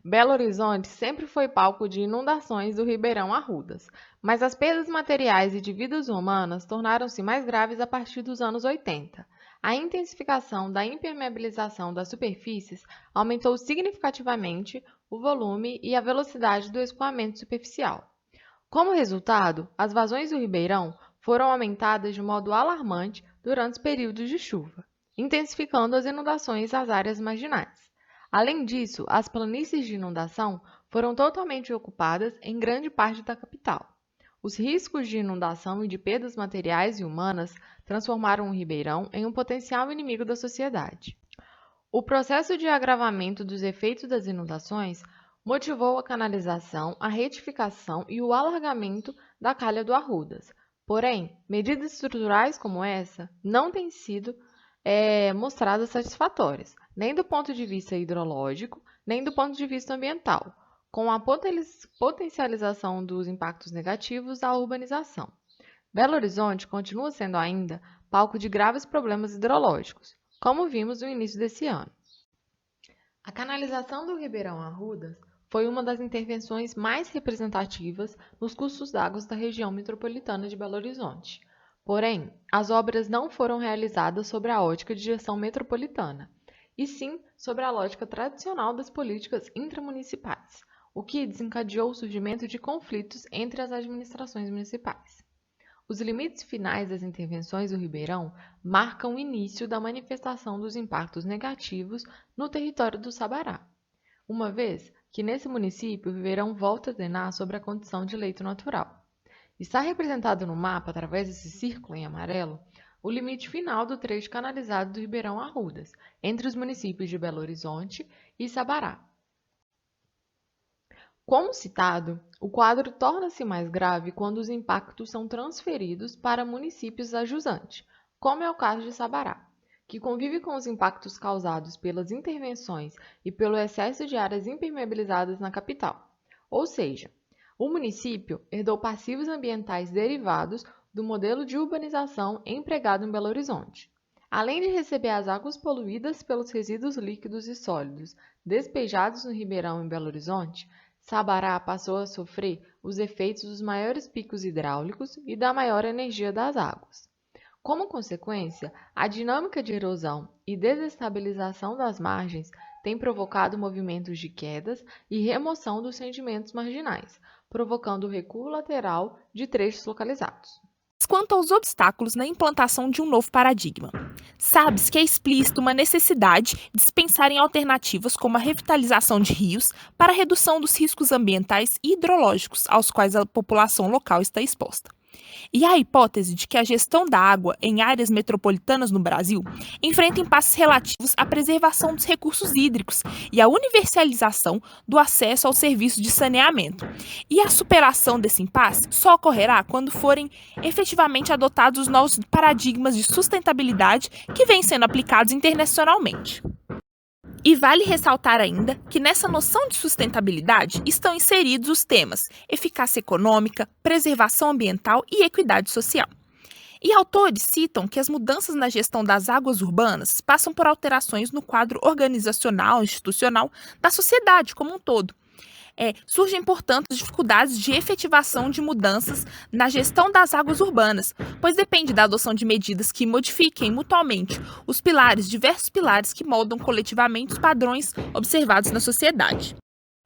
Belo Horizonte sempre foi palco de inundações do Ribeirão Arrudas, mas as perdas materiais e de vidas humanas tornaram-se mais graves a partir dos anos 80. A intensificação da impermeabilização das superfícies aumentou significativamente o volume e a velocidade do escoamento superficial. Como resultado, as vazões do Ribeirão foram aumentadas de modo alarmante durante os períodos de chuva, intensificando as inundações nas áreas marginais. Além disso, as planícies de inundação foram totalmente ocupadas em grande parte da capital. Os riscos de inundação e de perdas materiais e humanas transformaram o Ribeirão em um potencial inimigo da sociedade. O processo de agravamento dos efeitos das inundações motivou a canalização, a retificação e o alargamento da calha do Arrudas. Porém, medidas estruturais como essa não têm sido mostradas satisfatórias, nem do ponto de vista hidrológico, nem do ponto de vista ambiental, com a potencialização dos impactos negativos da urbanização. Belo Horizonte continua sendo ainda palco de graves problemas hidrológicos, como vimos no início desse ano. A canalização do Ribeirão Arrudas foi uma das intervenções mais representativas nos cursos d'água da região metropolitana de Belo Horizonte. Porém, as obras não foram realizadas sobre a ótica de gestão metropolitana, e sim sobre a lógica tradicional das políticas intramunicipais, o que desencadeou o surgimento de conflitos entre as administrações municipais. Os limites finais das intervenções do Ribeirão marcam o início da manifestação dos impactos negativos no território do Sabará, uma vez que nesse município o Ribeirão volta a drenar sobre a condição de leito natural. Está representado no mapa, através desse círculo em amarelo, o limite final do trecho canalizado do Ribeirão Arrudas, entre os municípios de Belo Horizonte e Sabará. Como citado, o quadro torna-se mais grave quando os impactos são transferidos para municípios adjusantes, como é o caso de Sabará, que convive com os impactos causados pelas intervenções e pelo excesso de áreas impermeabilizadas na capital. Ou seja, o município herdou passivos ambientais derivados do modelo de urbanização empregado em Belo Horizonte. Além de receber as águas poluídas pelos resíduos líquidos e sólidos despejados no Ribeirão em Belo Horizonte, Sabará passou a sofrer os efeitos dos maiores picos hidráulicos e da maior energia das águas. Como consequência, a dinâmica de erosão e desestabilização das margens tem provocado movimentos de quedas e remoção dos sedimentos marginais, provocando o recuo lateral de trechos localizados. Quanto aos obstáculos na implantação de um novo paradigma, sabe-se que é explícita uma necessidade de se pensar em alternativas como a revitalização de rios para a redução dos riscos ambientais e hidrológicos aos quais a população local está exposta. E a hipótese de que a gestão da água em áreas metropolitanas no Brasil enfrenta impasses relativos à preservação dos recursos hídricos e à universalização do acesso ao serviço de saneamento. E a superação desse impasse só ocorrerá quando forem efetivamente adotados os novos paradigmas de sustentabilidade que vêm sendo aplicados internacionalmente. E vale ressaltar ainda que nessa noção de sustentabilidade estão inseridos os temas eficácia econômica, preservação ambiental e equidade social. E autores citam que as mudanças na gestão das águas urbanas passam por alterações no quadro organizacional e institucional da sociedade como um todo. Surgem, portanto, dificuldades de efetivação de mudanças na gestão das águas urbanas, pois depende da adoção de medidas que modifiquem mutuamente os diversos pilares que moldam coletivamente os padrões observados na sociedade.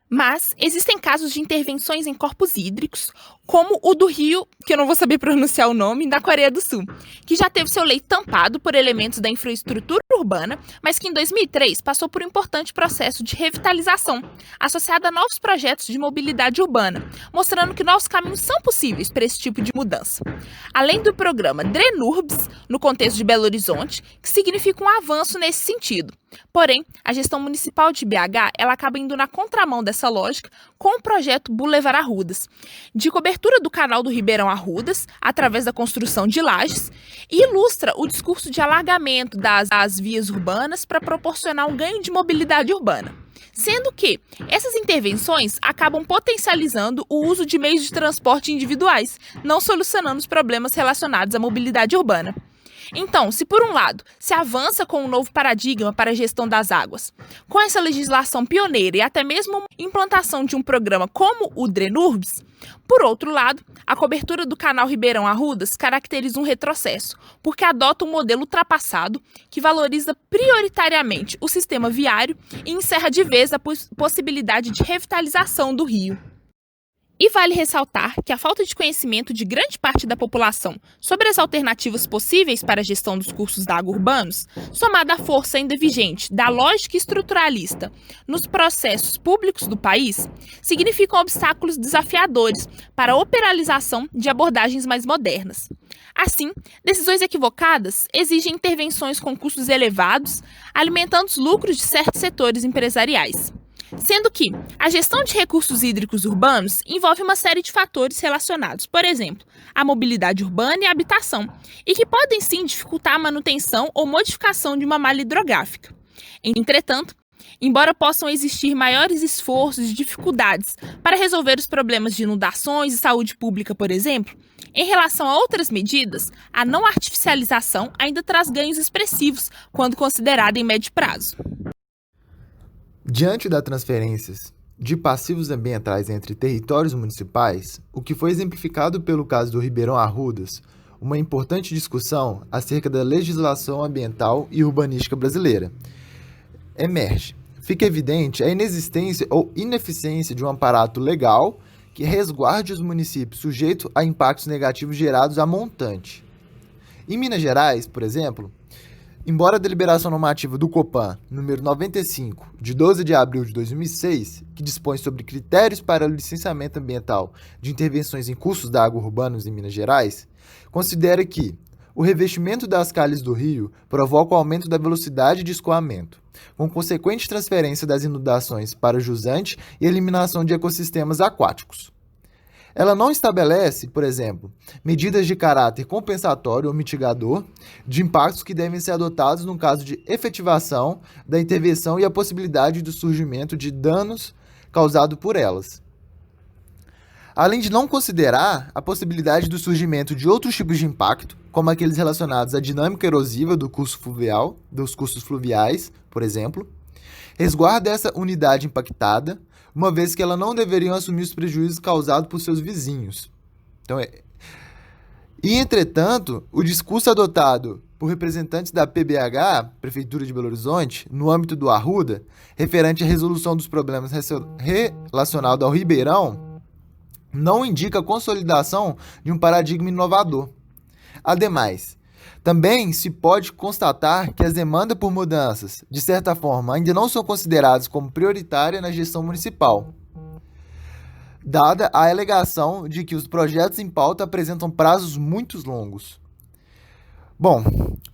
Mas existem casos de intervenções em corpos hídricos, como o do rio, que eu não vou saber pronunciar o nome, da Coreia do Sul, que já teve seu leito tampado por elementos da infraestrutura urbana, mas que em 2003 passou por um importante processo de revitalização, associado a novos projetos de mobilidade urbana, mostrando que novos caminhos são possíveis para esse tipo de mudança. Além do programa Drenurbs, no contexto de Belo Horizonte, que significa um avanço nesse sentido. Porém, a gestão municipal de BH ela acaba indo na contramão dessa lógica com o projeto Boulevard Arrudas, de cobertura do canal do Ribeirão Arrudas, através da construção de lajes, e ilustra o discurso de alargamento das vias urbanas para proporcionar um ganho de mobilidade urbana. Sendo que essas intervenções acabam potencializando o uso de meios de transporte individuais, não solucionando os problemas relacionados à mobilidade urbana. Então, se por um lado se avança com um novo paradigma para a gestão das águas, com essa legislação pioneira e até mesmo a implantação de um programa como o DRENURBS, por outro lado, a cobertura do canal Ribeirão Arrudas caracteriza um retrocesso, porque adota um modelo ultrapassado que valoriza prioritariamente o sistema viário e encerra de vez a possibilidade de revitalização do rio. E vale ressaltar que a falta de conhecimento de grande parte da população sobre as alternativas possíveis para a gestão dos cursos d'água urbanos, somada à força ainda vigente da lógica estruturalista nos processos públicos do país, significam obstáculos desafiadores para a operacionalização de abordagens mais modernas. Assim, decisões equivocadas exigem intervenções com custos elevados, alimentando os lucros de certos setores empresariais. Sendo que a gestão de recursos hídricos urbanos envolve uma série de fatores relacionados, por exemplo, à mobilidade urbana e à habitação, e que podem sim dificultar a manutenção ou modificação de uma malha hidrográfica. Entretanto, embora possam existir maiores esforços e dificuldades para resolver os problemas de inundações e saúde pública, por exemplo, em relação a outras medidas, a não artificialização ainda traz ganhos expressivos quando considerada em médio prazo. Diante das transferências de passivos ambientais entre territórios municipais, o que foi exemplificado pelo caso do Ribeirão Arrudas, uma importante discussão acerca da legislação ambiental e urbanística brasileira, emerge. Fica evidente a inexistência ou ineficiência de um aparato legal que resguarde os municípios sujeitos a impactos negativos gerados a montante. Em Minas Gerais, por exemplo, embora a deliberação normativa do Copan, número 95, de 12 de abril de 2006, que dispõe sobre critérios para o licenciamento ambiental de intervenções em cursos d'água urbanos em Minas Gerais, considera que o revestimento das calhas do rio provoca o aumento da velocidade de escoamento, com consequente transferência das inundações para o jusante e eliminação de ecossistemas aquáticos. Ela não estabelece, por exemplo, medidas de caráter compensatório ou mitigador de impactos que devem ser adotados no caso de efetivação da intervenção e a possibilidade do surgimento de danos causados por elas. Além de não considerar a possibilidade do surgimento de outros tipos de impacto, como aqueles relacionados à dinâmica erosiva do curso fluvial, dos cursos fluviais, por exemplo, resguarda essa unidade impactada, uma vez que ela não deveriam assumir os prejuízos causados por seus vizinhos. Entretanto, o discurso adotado por representantes da PBH, Prefeitura de Belo Horizonte, no âmbito do Arruda, referente à resolução dos problemas relacionados ao Ribeirão, não indica a consolidação de um paradigma inovador. Ademais, também se pode constatar que as demandas por mudanças, de certa forma, ainda não são consideradas como prioritárias na gestão municipal, dada a alegação de que os projetos em pauta apresentam prazos muito longos. Bom,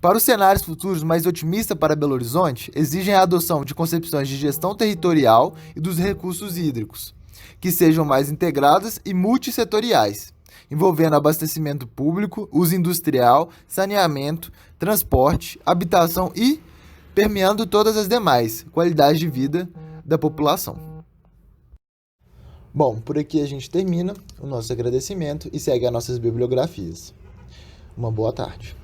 para os cenários futuros mais otimistas para Belo Horizonte, exigem a adoção de concepções de gestão territorial e dos recursos hídricos, que sejam mais integradas e multissetoriais, envolvendo abastecimento público, uso industrial, saneamento, transporte, habitação e permeando todas as demais qualidades de vida da população. Bom, por aqui a gente termina o nosso agradecimento e segue as nossas bibliografias. Uma boa tarde.